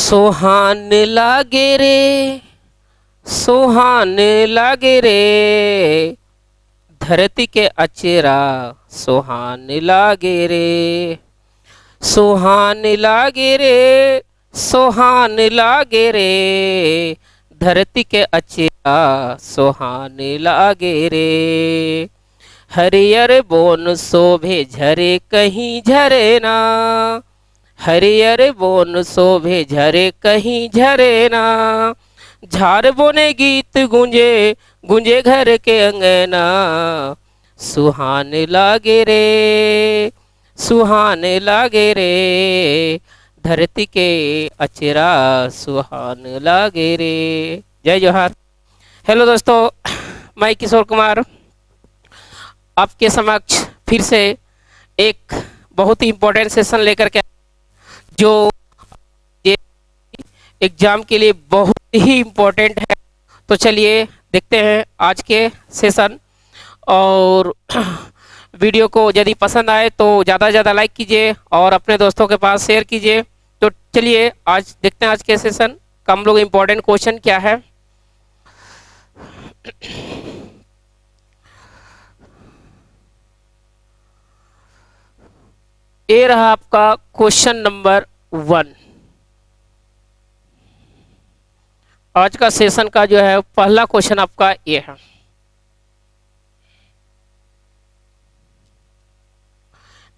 सोहान लागे रे, सोहान लागे रे, धरती के अचेरा सोहान लागे रे, सोहान लागे रे, सोहान लागे रे, धरती के अचेरा सोहान लागे रे। हरियर बोन शोभे झरे कहीं झरे ना, हरियर बोन शोभे झरे कहीं झरे ना, झार बोने गीत गूंजे गूंजे घर के अंगना, सुहान लागे रे, सुहान लागे रे, धरती के अचेरा सुहान लागे रे। जय जोहार। हेलो दोस्तों, मैं किशोर कुमार आपके समक्ष फिर से एक बहुत ही इम्पोर्टेंट सेशन लेकर के, जो एग्जाम के लिए बहुत ही इम्पोर्टेंट है। तो चलिए देखते हैं आज के सेशन। और वीडियो को यदि पसंद आए तो ज़्यादा से ज़्यादा लाइक कीजिए और अपने दोस्तों के पास शेयर कीजिए। तो चलिए आज देखते हैं आज के सेशन का हम लोग इम्पोर्टेंट क्वेश्चन क्या है। ये रहा आपका क्वेश्चन नंबर 1। आज का सेशन का जो है पहला क्वेश्चन आपका ये है।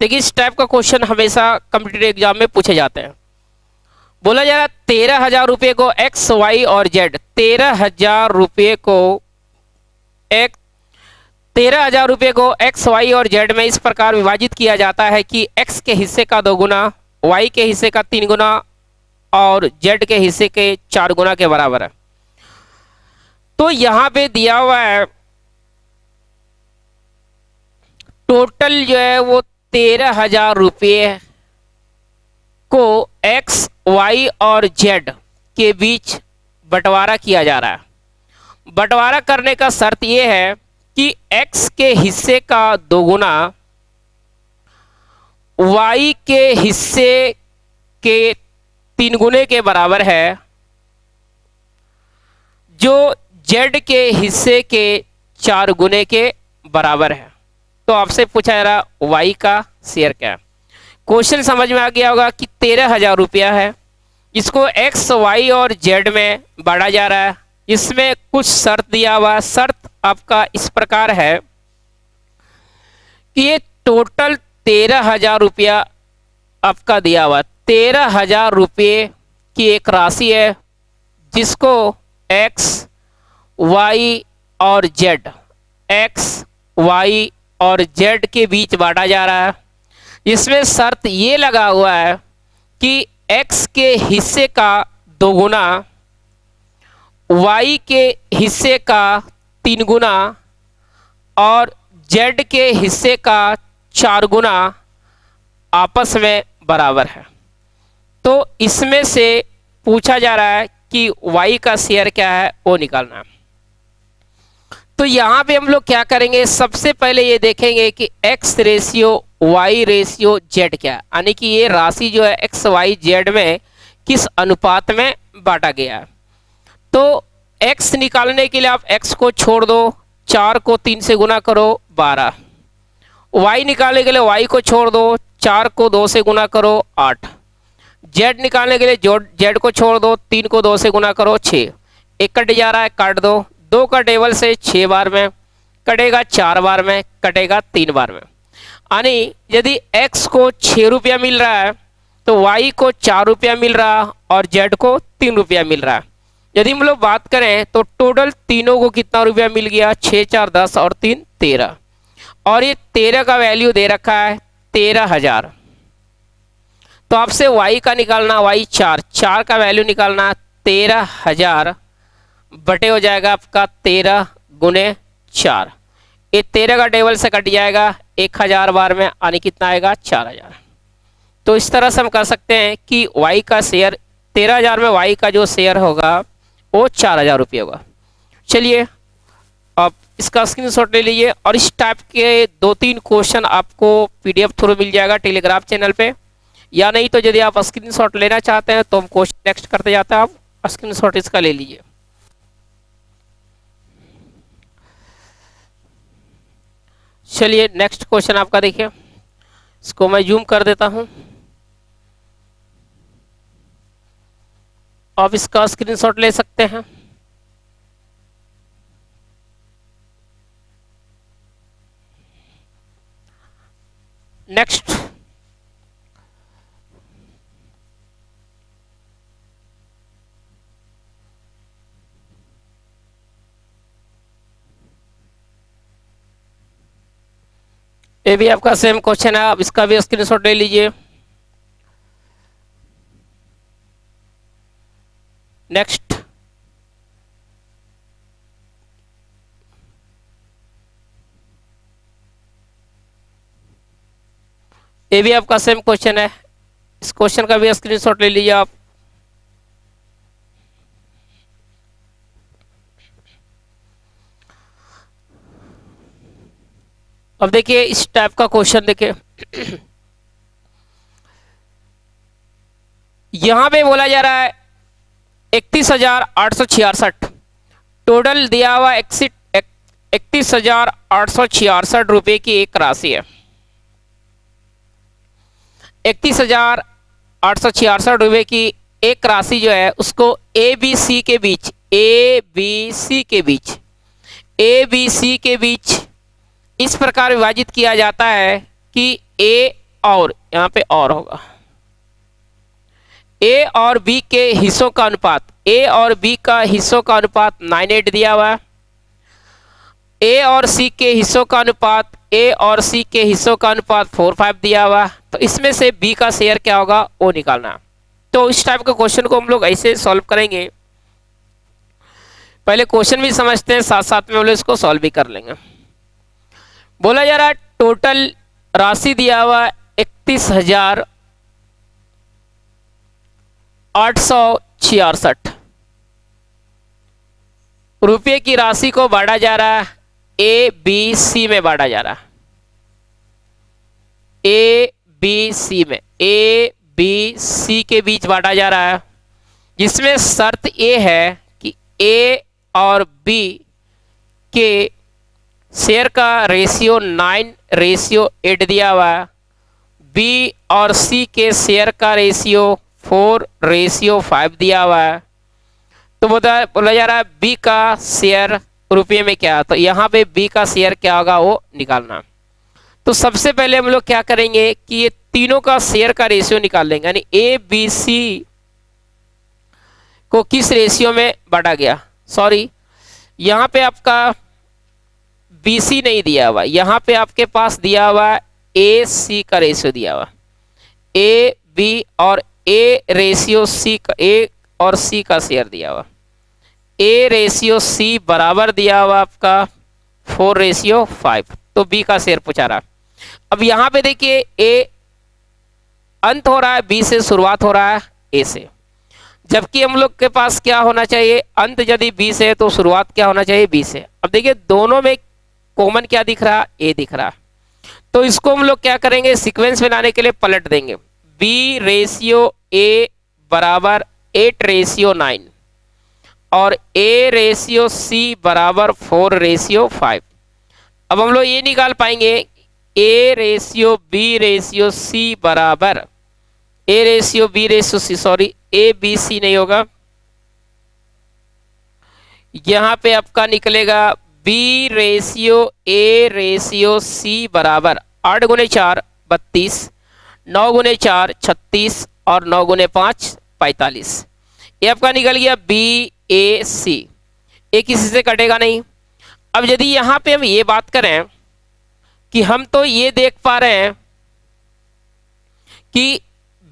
देखिए, इस टाइप का क्वेश्चन हमेशा कॉम्पिटिटिव एग्जाम में पूछे जाते हैं। बोला जा रहा 13,000 रुपये को एक्स वाई और जेड, 13,000 रुपये को 13,000 रुपये को एक्स वाई और जेड में इस प्रकार विभाजित किया जाता है कि एक्स के हिस्से का 2 गुना, वाई के हिस्से का 3 गुना और जेड के हिस्से के 4 गुना के बराबर है। तो यहां पे दिया हुआ है टोटल जो है वो 13,000 रुपये को एक्स वाई और जेड के बीच बंटवारा किया जा रहा है। बंटवारा करने का शर्त यह है कि एक्स के हिस्से का 2 गुना, वाई के हिस्से के 3 गुने के बराबर है, जो जेड के हिस्से के 4 गुने के बराबर है। तो आपसे पूछा जा रहा वाई का शेयर क्या है। क्वेश्चन समझ में आ गया होगा कि 13,000 रुपया है, इसको एक्स वाई और जेड में बांटा जा रहा है। इसमें कुछ शर्त दिया हुआ। शर्त आपका इस प्रकार है कि ये टोटल 13,000 रुपया आपका दिया हुआ। 13,000 रुपये की एक राशि है जिसको एक्स वाई और जेड, एक्स वाई और जेड के बीच बांटा जा रहा है। इसमें शर्त ये लगा हुआ है कि एक्स के हिस्से का 2 गुना, वाई के हिस्से का 3 गुना और जेड के हिस्से का 4 गुना आपस में बराबर है। तो इसमें से पूछा जा रहा है कि वाई का शेयर क्या है, वो निकालना है। तो यहाँ पे हम लोग क्या करेंगे, सबसे पहले ये देखेंगे कि x ratio y ratio z क्या है, यानी कि ये राशि जो है x y z में किस अनुपात में बांटा गया है। तो x निकालने के लिए आप x को छोड़ दो, 4 को 3 से गुना करो 12। y निकालने के लिए y को छोड़ दो, 4 को 2 से गुना करो 8। z निकालने के लिए z को छोड़ दो, 3 को 2 से गुना करो 6। एक कट जा रहा है, काट दो। 2 का टेबल से 6 बार में कटेगा, 4 बार में कटेगा, 3 बार में। यानी यदि x को 6 रुपया मिल रहा है तो y को 4 रुपया मिल रहा है और z को 3 रुपया मिल रहा है। यदि हम लोग बात करें तो टोटल तीनों को कितना रुपया मिल गया, 6 4 10 और 3 13। और ये 13 का वैल्यू दे रखा है 13,000। तो आपसे y का निकालना, y 4 का वैल्यू निकालना, 13,000 बटे हो जाएगा आपका 13 गुने 4। ये 13 का टेबल से कट जाएगा 1,000 बार में, यानी कितना आएगा 4,000। तो इस तरह से हम कर सकते हैं कि y का शेयर 13,000 में y का जो शेयर होगा वो 4,000 रुपये होगा। चलिए आप इसका स्क्रीनशॉट ले लीजिए और इस टाइप के 2-3 क्वेश्चन आपको PDF थ्रू मिल जाएगा टेलीग्राम चैनल पे। या नहीं तो यदि आप स्क्रीनशॉट लेना चाहते हैं तो हम क्वेश्चन नेक्स्ट करते जाते हैं, आप स्क्रीनशॉट इसका ले लीजिए। चलिए नेक्स्ट क्वेश्चन आपका देखिए, इसको मैं जूम कर देता हूं, आप इसका स्क्रीनशॉट ले सकते हैं। नेक्स्ट ये भी आपका सेम क्वेश्चन है, आप इसका भी स्क्रीनशॉट ले लीजिए। नेक्स्ट ये भी आपका सेम क्वेश्चन है, इस क्वेश्चन का भी स्क्रीनशॉट ले लीजिए आप। अब देखिए इस टाइप का क्वेश्चन देखिए, यहां पे बोला जा रहा है 31,866 टोटल दिया हुआ 31,866 रुपए की एक राशि है। 31,866 रुपए की एक राशि जो है उसको ए बी सी के बीच इस प्रकार विभाजित किया जाता है कि ए और यहां पे और होगा, ए और बी के हिस्सों का अनुपात, ए और बी का हिस्सों का अनुपात 9:8 दिया हुआ है। ए और सी के हिस्सों का अनुपात, ए और सी के हिस्सों का अनुपात 4:5 दिया हुआ। तो इसमें से बी का शेयर क्या होगा वो निकालना। तो इस टाइप का क्वेश्चन को हम लोग ऐसे सॉल्व करेंगे, पहले क्वेश्चन भी समझते हैं, साथ साथ में हम लोग इसको सॉल्व भी कर लेंगे। बोला जा रहा है टोटल राशि दिया हुआ 31,866 रुपये की राशि को बांटा जा रहा है, ए बी सी में बांटा जा रहा है, ए बी सी में, ए बी सी के बीच बांटा जा रहा है, जिसमें शर्त ए है कि ए और बी के शेयर का रेशियो 9:8 दिया हुआ है, बी और सी के शेयर का रेशियो 4:5 दिया हुआ है। तो बोला जा रहा है बी का शेयर रुपये में क्या है, तो यहाँ पे बी का शेयर क्या होगा वो निकालना। तो सबसे पहले हम लोग क्या करेंगे कि ये तीनों का शेयर का रेशियो निकाल लेंगे, यानी ए बी सी को किस रेशियो में बांटा गया, सॉरी यहाँ पे आपका BC नहीं दिया हुआ, यहाँ पे आपके पास दिया हुआ ए सी का रेशियो दिया हुआ, ए बी और ए रेशियो सी का, ए और सी का शेयर दिया हुआ, ए रेशियो सी बराबर दिया हुआ आपका 4:5, तो बी का शेयर पूछा रहा। अब यहाँ पे देखिए ए अंत हो रहा है, बी से शुरुआत हो रहा है ए से, जबकि हम लोग के पास क्या होना चाहिए, अंत यदि बी से है तो शुरुआत क्या होना चाहिए बी से। अब देखिए दोनों में कॉमन क्या दिख रहा, ए दिख रहा, तो इसको हम लोग क्या करेंगे, सीक्वेंस बनाने के लिए पलट देंगे, बी रेशियो ए बराबर 8:9 और ए रेशियो सी बराबर 4:5। अब हम लोग ये निकाल पाएंगे A ratio B ratio C बराबर, A ratio B ratio C, sorry A B C नहीं होगा, यहां पे आपका निकलेगा B ratio A ratio C बराबर 8 × 4 32, 9 × 4 36 और 9 × 5 45। ये आपका निकल गया बी ए सी, ये किसी से कटेगा नहीं। अब यदि यहाँ पे हम ये बात करें कि हम तो ये देख पा रहे हैं कि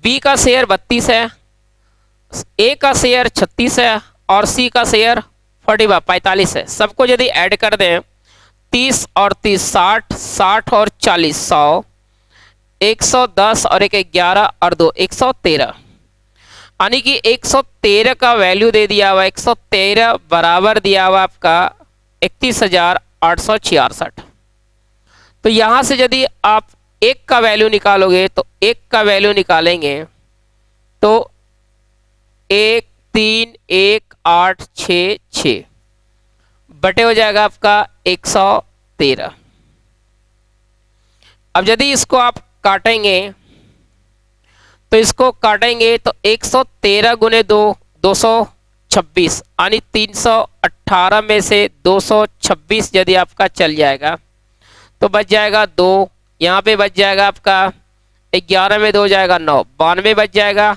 बी का शेयर 32 है, ए का शेयर 36 है और सी का शेयर 45 है। सबको यदि ऐड कर दें 30 और 30 60, 60 और 40 100, 110 और 1 11 और 2 113, यानी कि 113 का वैल्यू दे दिया हुआ, 113 बराबर दिया हुआ आपका 31,866। तो यहां से यदि आप एक का वैल्यू निकालोगे तो 1 का वैल्यू निकालेंगे तो 1 3 1 8 6 6 बटे हो जाएगा आपका 113। अब यदि इसको आप काटेंगे तो इसको काटेंगे तो 113 गुने 2 226, यानी 318 में से 226 यदि आपका चल जाएगा तो बच जाएगा 2, यहाँ पे बच जाएगा आपका 11 में 2 हो जाएगा 9, 92 बच जाएगा।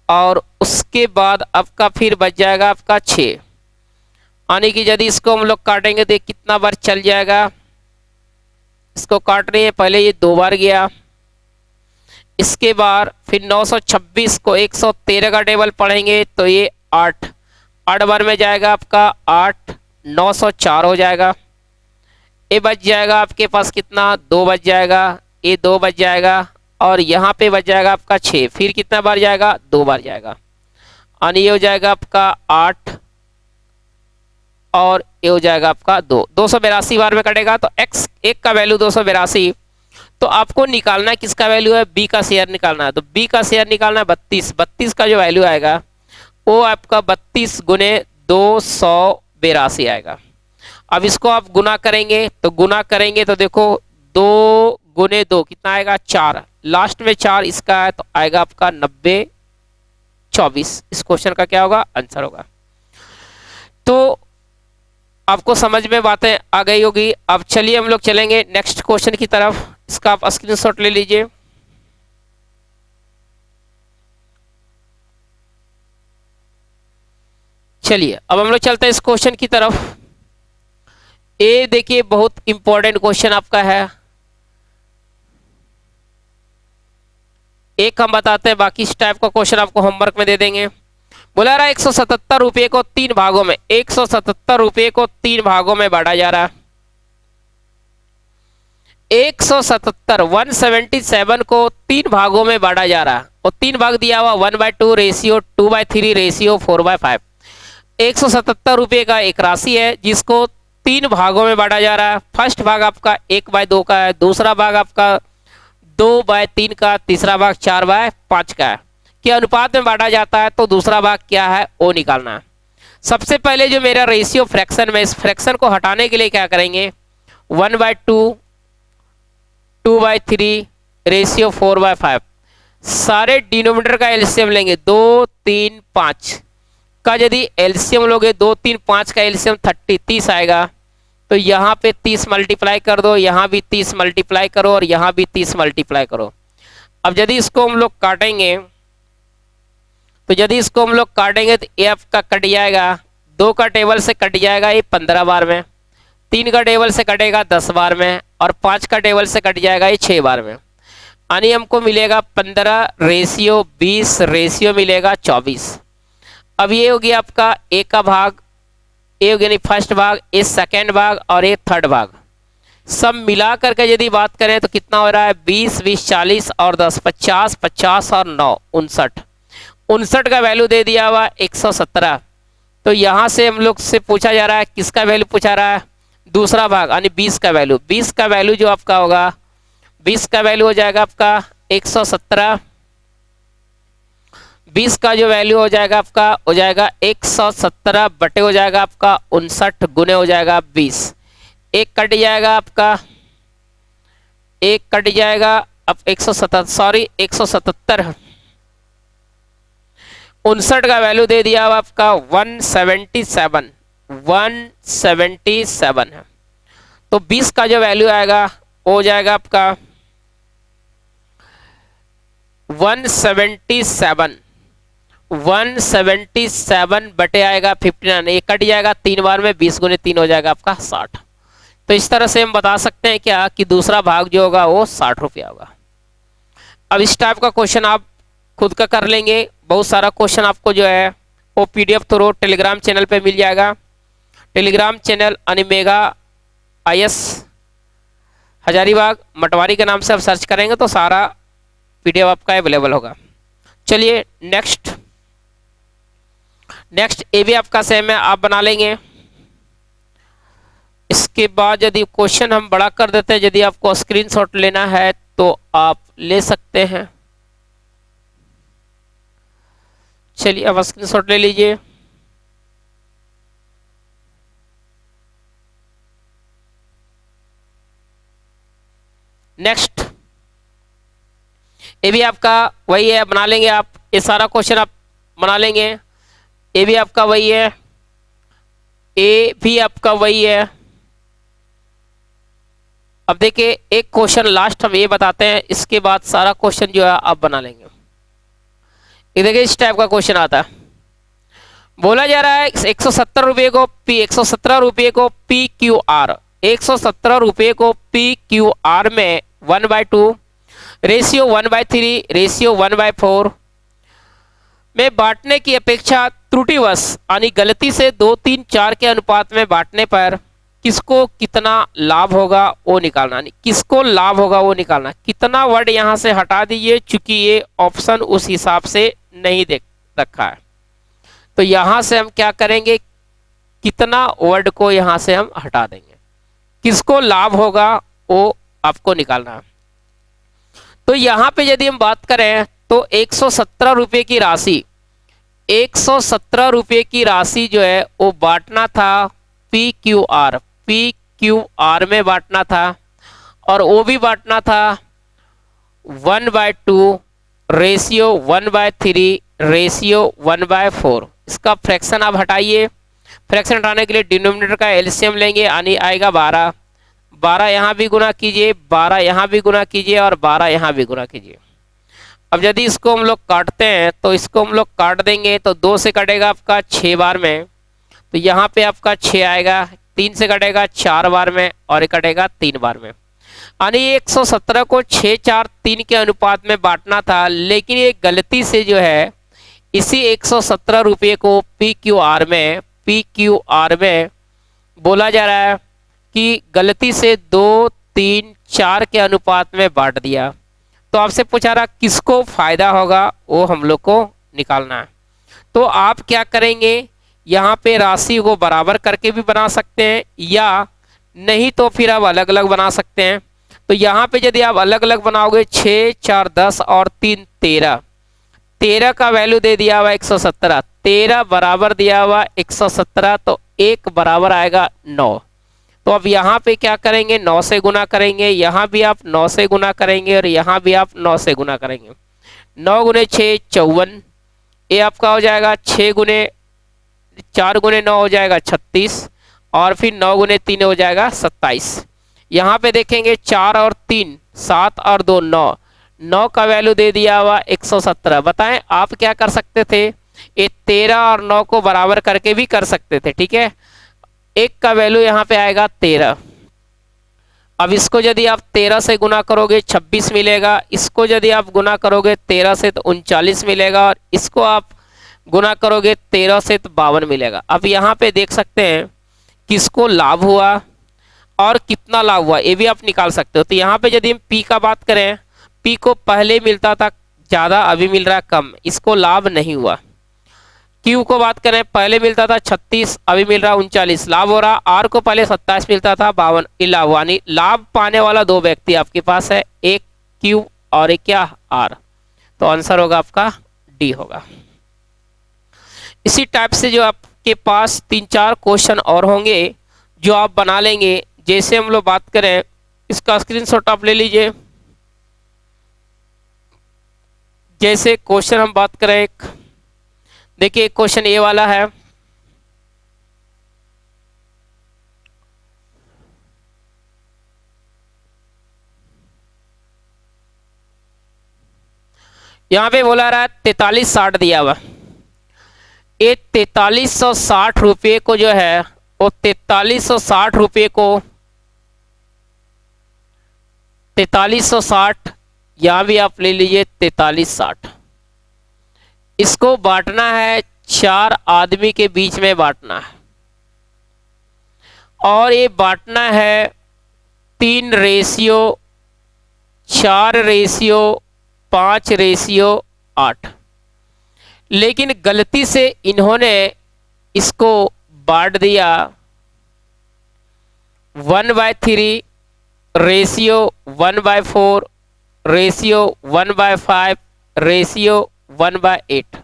और उसके बाद आपका फिर बच जाएगा आपका 6, यानी कि यदि इसको हम लोग काटेंगे तो कितना बार चल जाएगा। इसको काट रहे हैं, पहले ये 2 बार गया, इसके बाद फिर 926 को 113 का टेबल पढ़ेंगे तो ये 8 बार में जाएगा आपका 8, 904 हो जाएगा। ये बच जाएगा आपके पास कितना, 2 बच जाएगा, ये 2 बच जाएगा और यहाँ पे बच जाएगा आपका 6, फिर कितना बार जाएगा, 2 बार जाएगा, यानी ये हो जाएगा आपका 8 और ये हो जाएगा आपका 282 बार में कटेगा। तो x 1 का वैल्यू 282, तो आपको निकालना किसका वैल्यू है, b का शेयर निकालना है। तो b का शेयर निकालना है 32 का जो वैल्यू आएगा वो आपका 32 गुने 282 आएगा। अब इसको आप गुना करेंगे तो देखो 2 गुने 2 कितना आएगा, 4, लास्ट में 4 इसका है तो आएगा आपका 90 24। इस क्वेश्चन का क्या होगा, आंसर होगा। तो आपको समझ में बातें आ गई होगी। अब चलिए हम लोग चलेंगे नेक्स्ट क्वेश्चन की तरफ। इसका आप स्क्रीनशॉट ले लीजिए। चलिए अब हम लोग चलते हैं इस क्वेश्चन की तरफ। ये देखिए बहुत इंपॉर्टेंट क्वेश्चन आपका है। एक हम बताते हैं, बाकी इस टाइप का क्वेश्चन आपको होमवर्क में दे देंगे। बोला रहा है 177 रुपये को 3 भागों में, 177 रुपये को 3 भागों में बांटा जा रहा है। 177 को 3 भागों में बांटा जा रहा है और 3 भाग दिया हुआ 1/2 रेशियो 2/3 रेशियो 4/5। 177 रुपये का एक राशि है जिसको 3 भागों में बांटा जा रहा है। फर्स्ट भाग आपका 1/2 का है, दूसरा भाग आपका 2/3 का, तीसरा भाग 4/5 का है के अनुपात में बांटा जाता है। तो दूसरा भाग क्या है वो निकालना है। सबसे पहले जो मेरा रेशियो फ्रैक्शन में, इस फ्रैक्शन को हटाने के लिए क्या करेंगे, 1/2 2/3 रेशियो 4/5 सारे डिनोमिनेटर का एलसीएम लेंगे। 2 3 5 का यदि एलसीएम लोगे, 2 3 5 का एलसीएम 30 आएगा। तो यहाँ पे 30 मल्टीप्लाई कर दो, यहाँ भी 30 मल्टीप्लाई करो और यहाँ भी 30 मल्टीप्लाई करो। अब यदि इसको हम लोग काटेंगे तो ये आपका कट जाएगा, 2 का टेबल से कट जाएगा ये 15 बार में, 3 का टेबल से कटेगा 10 बार में और 5 का टेबल से कट जाएगा ये 6 बार में। यानी हमको मिलेगा 15 रेशियो 20 रेशियो मिलेगा 24। अब ये हो गया आपका ए का भाग, ए हो गया नहीं फर्स्ट भाग, ए सेकेंड भाग और ए थर्ड भाग। सब मिला करके यदि बात करें तो कितना हो रहा है, 20 20 40 और 10 50 50 और 9 59 का वैल्यू दे दिया हुआ 117। तो यहाँ से हम लोग से पूछा जा रहा है, किसका वैल्यू पूछा रहा है, दूसरा भाग यानी 20 का वैल्यू। 20 का वैल्यू जो आपका होगा, 20 का वैल्यू हो जाएगा आपका 117। 20 का जो वैल्यू हो जाएगा आपका हो जाएगा 117 बटे हो जाएगा आपका 59 गुने हो जाएगा 20। एक कट जाएगा आपका, एक कट जाएगा। अब 177 59 का वैल्यू दे दिया अब आपका 177 है। तो 20 का जो वैल्यू आएगा वो हो जाएगा आपका 177 बटे आएगा 59, ये कट जाएगा 3 बार में, 20 गुने 3 हो जाएगा आपका 60। तो इस तरह से हम बता सकते हैं क्या कि दूसरा भाग जो होगा वो 60 रुपया होगा। अब इस टाइप का क्वेश्चन आप खुद का कर लेंगे। बहुत सारा क्वेश्चन आपको जो है वो पीडीएफ थ्रू टेलीग्राम चैनल पे मिल जाएगा। टेलीग्राम चैनल अनिमेगा IS हजारीबाग मटवारी के नाम से आप सर्च करेंगे तो सारा पीडीएफ आपका अवेलेबल होगा। चलिए नेक्स्ट ये भी आपका सेम है, आप बना लेंगे। इसके बाद यदि क्वेश्चन हम बड़ा कर देते हैं, यदि आपको स्क्रीनशॉट लेना है तो आप ले सकते हैं। चलिए अब स्क्रीनशॉट ले लीजिए। नेक्स्ट, ये भी आपका वही है, बना लेंगे आप, ये सारा क्वेश्चन आप बना लेंगे। ये भी आपका वही है, ये भी आपका वही है। अब देखिए एक क्वेश्चन लास्ट हम ये बताते हैं, इसके बाद सारा क्वेश्चन जो है आप बना लेंगे। ये देखिए इस टाइप का क्वेश्चन आता है, बोला जा रहा है 170 रुपये को पी क्यू आर, 117 रुपये को पी क्यू आर में 1/2 रेशियो 1/3 रेशियो 1/4 में बांटने की अपेक्षा त्रुटिवश यानी गलती से 2, 3, 4 के अनुपात में बांटने पर किसको कितना लाभ होगा वो निकालना। किसको लाभ होगा वो निकालना। कितना वर्ड यहाँ से हटा दीजिए, चूंकि ये ऑप्शन उस हिसाब से नहीं देख रखा है, तो यहाँ से हम क्या करेंगे, कितना वर्ड को यहाँ से हम हटा देंगे। किसको लाभ होगा वो आपको निकालना है। तो यहाँ पे यदि हम बात करें तो 117 रुपये की राशि, 117 रुपये की राशि जो है वो बांटना था पी क्यू आर में बांटना था, और वो भी बांटना था 1/2 रेशियो 1/3 रेशियो 1/4। इसका फ्रैक्शन आप हटाइए। फ्रैक्शन हटाने के लिए डिनोमिनेटर का एलसीएम लेंगे, यानी आएगा 12। 12 यहाँ भी गुना कीजिए, 12 यहाँ भी गुना कीजिए, और 12 यहाँ भी गुना कीजिए। अब यदि इसको हम लोग काटते हैं तो इसको हम लोग काट देंगे तो 2 से कटेगा आपका 6 बार में, तो यहाँ पे आपका 6 आएगा। 3 से कटेगा 4 बार में, और कटेगा 3 बार में। यानी 117 को 6, 4, 3 के अनुपात में बांटना था, लेकिन ये गलती से जो है इसी 117 रुपये को पी क्यू आर में बोला जा रहा है कि गलती से 2, 3, 4 के अनुपात में बांट दिया। तो आपसे पूछा रहा किसको फायदा होगा, वो हम लोग को निकालना है। तो आप क्या करेंगे, यहाँ पे राशि को बराबर करके भी बना सकते हैं, या नहीं तो फिर आप अलग अलग बना सकते हैं। तो यहाँ पे यदि आप अलग अलग बनाओगे 6, 4, 10 और 3, 13, 13 का वैल्यू दे दिया हुआ 117, 13 बराबर दिया हुआ 117, तो 1 बराबर आएगा 9। तो अब यहाँ पे क्या करेंगे, 9 से गुना करेंगे, यहाँ भी आप 9 से गुना करेंगे, और यहाँ भी आप 9 से गुना करेंगे। 9 गुने 6 54, ये आपका हो जाएगा 6 गुने 4 गुने 9 हो जाएगा 36, और फिर 9 गुने 3 हो जाएगा 27। यहाँ पे देखेंगे 4 और 3 7 और 2 9, 9 का वैल्यू दे दिया हुआ 117। बताएं आप क्या कर सकते थे, ये 13 और 9 को बराबर करके भी कर सकते थे, ठीक है। 1 का वैल्यू यहाँ पे आएगा 13। अब इसको यदि आप 13 से गुना करोगे 26 मिलेगा, इसको यदि आप गुना करोगे 13 से तो 39 मिलेगा, और इसको आप गुना करोगे 13 से तो 52 मिलेगा। अब यहाँ पे देख सकते हैं किसको लाभ हुआ और कितना लाभ हुआ, ये भी आप निकाल सकते हो। तो यहाँ पे यदि हम पी का बात करें, पी को पहले मिलता था ज़्यादा, अभी मिल रहा है कम, इसको लाभ नहीं हुआ। क्यू को बात करें, पहले मिलता था 36, अभी मिल रहा 39, लाभ हो रहा। आर को पहले 27 मिलता था, 52 लाभ हुआ। यानी लाभ पाने वाला 2 व्यक्ति आपके पास है, एक क्यू और एक क्या आर। तो आंसर होगा आपका डी होगा। इसी टाइप से जो आपके पास 3-4 क्वेश्चन और होंगे जो आप बना लेंगे। जैसे हम लोग बात करें, इसका स्क्रीनशॉट आप ले लीजिए। जैसे क्वेश्चन हम बात करें, एक देखिए क्वेश्चन ये वाला है, यहां पे बोला रहा है 4360 दिया हुआ। ये 4360 रुपये को जो है वो 4360 रुपये को 4360, यहां भी आप ले लीजिए 4360, इसको बांटना है 4 आदमी के बीच में बांटना है, और ये बांटना है 3 रेशियो 4 रेशियो 5 रेशियो 8। लेकिन गलती से इन्होंने इसको बांट दिया 1/3 रेशियो 1/4 रेशियो 1/5 रेशियो 1/8।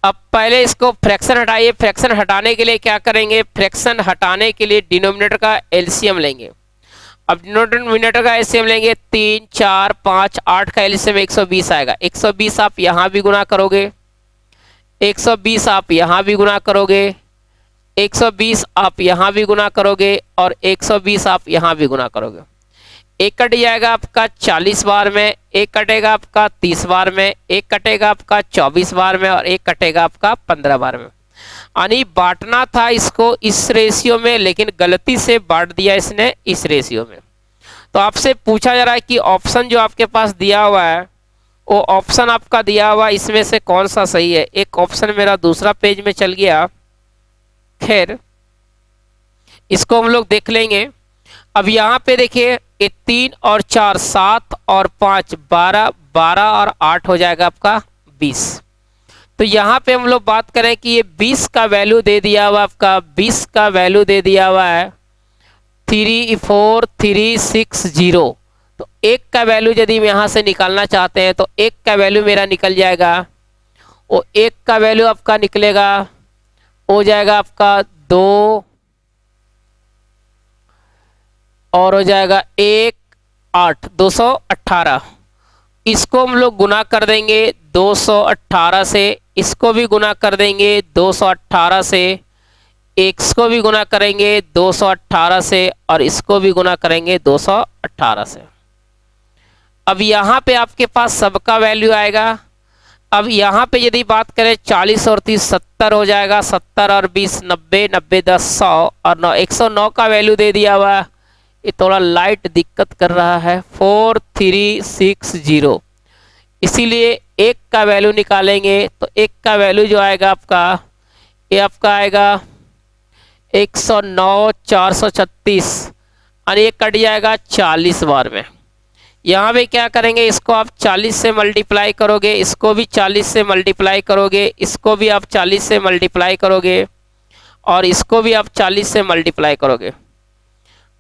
अब पहले इसको फ्रैक्शन हटाइए। फ्रैक्शन हटाने के लिए क्या करेंगे, फ्रैक्शन हटाने के लिए डिनोमिनेटर का एलसीएम लेंगे। अब डिनोमिनेटर का एलसीएम लेंगे, 3 4 5 8 का एलसीएम 120 आएगा। 120 आप यहाँ भी गुना करोगे, 120 आप यहाँ भी गुना करोगे, 120 आप यहाँ भी गुना करोगे और 120 आप यहाँ भी गुना करोगे। एक कट जाएगा आपका 40 बार में, एक कटेगा आपका 30 बार में, एक कटेगा आपका 24 बार में और एक कटेगा आपका 15 बार में। यानी बांटना था इसको इस रेशियो में, लेकिन गलती से बांट दिया इसने इस रेशियो में। तो आपसे पूछा जा रहा है कि ऑप्शन जो आपके पास दिया हुआ है, वो ऑप्शन आपका दिया हुआ इसमें से कौन सा सही है। एक ऑप्शन मेरा दूसरा पेज में चल गया, खैर इसको हम लोग देख लेंगे। अब यहाँ पे देखिए, ये 3 और 4 7 और 5 12, 12 और 8 हो जाएगा आपका 20। तो यहाँ पे हम लोग बात करें कि ये 20 का वैल्यू दे दिया हुआ आपका, 20 का वैल्यू दे दिया हुआ है 34360। तो एक का वैल्यू यदि हम यहाँ से निकालना चाहते हैं तो एक का वैल्यू मेरा निकल जाएगा। वो एक का वैल्यू आपका निकलेगा, हो जाएगा आपका 2 और हो जाएगा 1 8 218। इसको हम लोग गुना कर देंगे 218 से, इसको भी गुना कर देंगे 218 से, इसको भी गुना करेंगे 218 से और इसको भी गुना करेंगे 218 से। अब यहाँ पे आपके पास सबका वैल्यू आएगा। अब यहाँ पे यदि बात करें 40 और 30 70 हो जाएगा, 70 और 20 90, 90 10 100 और 9 109 का वैल्यू दे दिया हुआ। ये थोड़ा लाइट दिक्कत कर रहा है, 4360। इसीलिए एक का वैल्यू निकालेंगे तो एक का वैल्यू जो आएगा आपका, ये आपका आएगा 109 436 और ये कट जाएगा 40 बार में। यहाँ पे क्या करेंगे, इसको आप 40 से मल्टीप्लाई करोगे, इसको भी 40 से मल्टीप्लाई करोगे, इसको भी आप 40 से मल्टीप्लाई करोगे और इसको भी आप 40 से मल्टीप्लाई करोगे।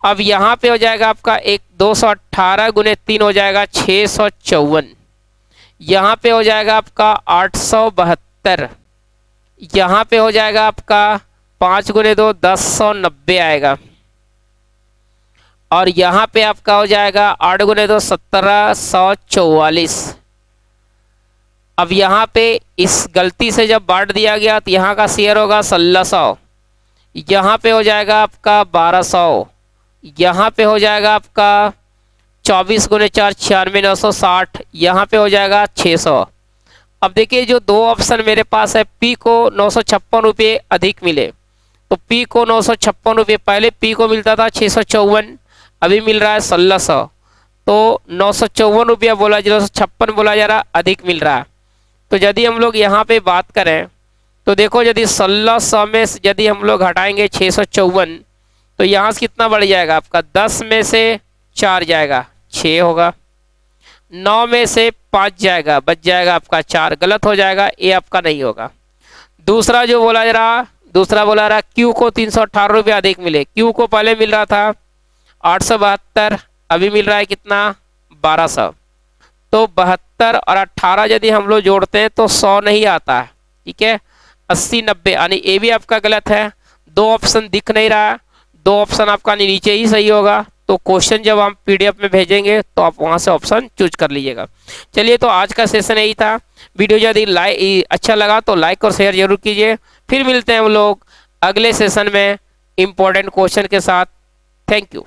अब यहाँ पे हो जाएगा आपका 218 गुने 3 हो जाएगा 654। यहाँ पे हो जाएगा आपका 872। यहाँ पे हो जाएगा आपका 5 गुने 2 1090 आएगा और यहाँ पे आपका हो जाएगा 8 गुने 2 1744। अब यहाँ पे इस गलती से जब बांट दिया गया तो यहाँ का शेयर होगा 1600, यहाँ पे हो जाएगा आपका 1200, यहाँ पे हो जाएगा आपका 24 गुने 4 96 960, यहाँ पे हो जाएगा 600। अब देखिए जो दो ऑप्शन मेरे पास है, पी को 956 रुपये अधिक मिले, तो पी को 956 रुपये, पहले पी को मिलता था 654, अभी मिल रहा है 1600, तो 954 रुपया बोला, 956 बोला जा रहा, अधिक मिल रहा है। तो यदि हम लोग यहाँ पे बात करें तो देखो, यदि 1600 में यदि हम लोग हटाएंगे 654 तो यहाँ से कितना बढ़ जाएगा आपका, 10 में से 4 जाएगा 6 होगा, 9 में से 5 जाएगा, बच जाएगा आपका 4, गलत हो जाएगा, ये आपका नहीं होगा। दूसरा जो बोला जा रहा, दूसरा बोला रहा क्यू को 318 रुपये अधिक मिले, क्यू को पहले मिल रहा था 872, अभी मिल रहा है कितना 1200, तो 72 और 18 यदि हम लोग जोड़ते हैं तो 100 नहीं आता है, ठीक है, 80 90, यानी ये भी आपका गलत है। दो ऑप्शन दिख नहीं रहा है, दो ऑप्शन आपका नीचे ही सही होगा। तो क्वेश्चन जब हम पीडीएफ में भेजेंगे तो आप वहां से ऑप्शन चूज कर लीजिएगा। चलिए, तो आज का सेशन यही था। वीडियो यदि अच्छा लगा तो लाइक और शेयर जरूर कीजिए। फिर मिलते हैं हम लोग अगले सेशन में इम्पोर्टेंट क्वेश्चन के साथ। Thank you.